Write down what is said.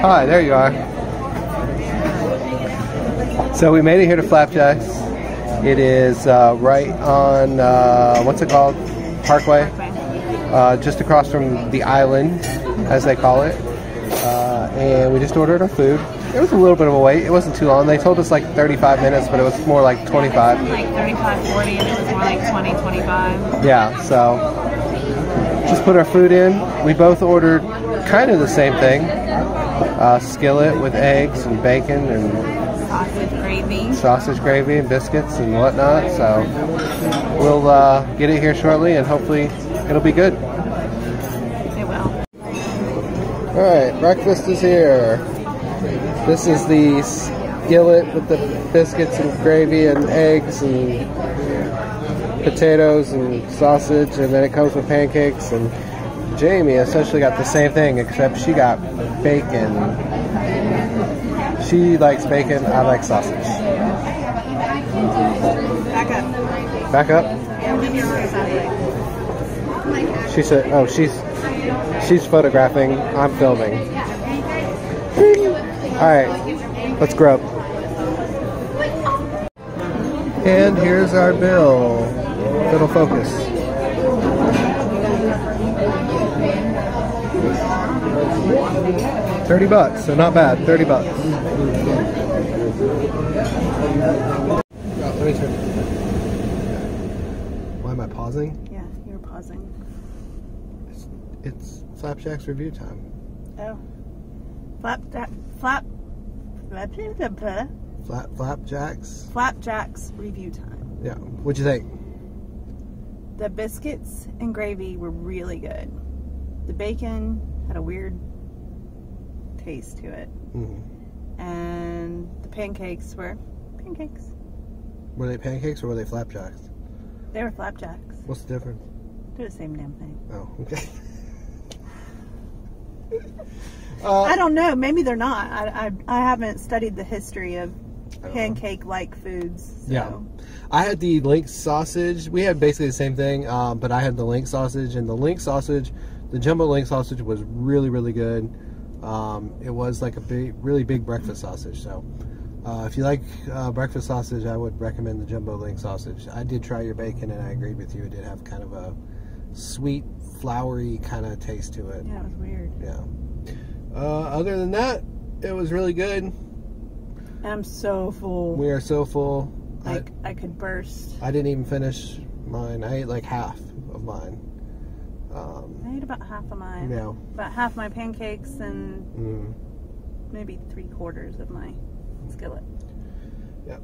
Hi, there you are. So we made it here to FlapJack's. It is right on, what's it called? Parkway. Just across from the island, as they call it. And we just ordered our food. It was a little bit of a wait. It wasn't too long. They told us like 35 minutes, but it was more like 25. It was like 35, 40, and it was more like 20, 25. Yeah, so just put our food in. We both ordered kind of the same thing. Skillet with eggs and bacon and sausage gravy and biscuits and whatnot. So we'll get it here shortly, and hopefully it'll be good. It will. All right, breakfast is here. This is the skillet with the biscuits and gravy and eggs and potatoes and sausage, and then it comes with pancakes. And Jamie essentially got the same thing, except she got bacon. She likes bacon, I like sausage. Back up. Back up? She said, oh, she's photographing, I'm filming. Alright, let's grub. And here's our bill. It'll focus. $30, so not bad. $30. Let me turn. Why am I pausing? Yeah, you're pausing. It's FlapJack's review time. Oh. FlapJack's? FlapJack's review time. Yeah. What'd you think? The biscuits and gravy were really good. The bacon had a weird taste to it. And the pancakes were pancakes. Were they pancakes or were they FlapJack's? They were FlapJack's. What's the difference? They're the same damn thing. Oh, okay. I don't know. Maybe they're not. I haven't studied the history of pancake-like foods. So. Yeah. I had the link sausage. We had basically the same thing, but I had the link sausage. And the link sausage, the jumbo link sausage was really, really good. It was like a really big breakfast sausage. So if you like breakfast sausage, I would recommend the jumbo link sausage. I did try your bacon, and I agreed with you. It did have kind of a sweet, floury kind of taste to it. Yeah, it was weird. Yeah. Other than that, it was really good. I'm so full. We are so full. Like, I could burst. I didn't even finish mine. I ate like half of mine. I ate about half of mine. Yeah. About half my pancakes and maybe 3/4 of my skillet. Yep.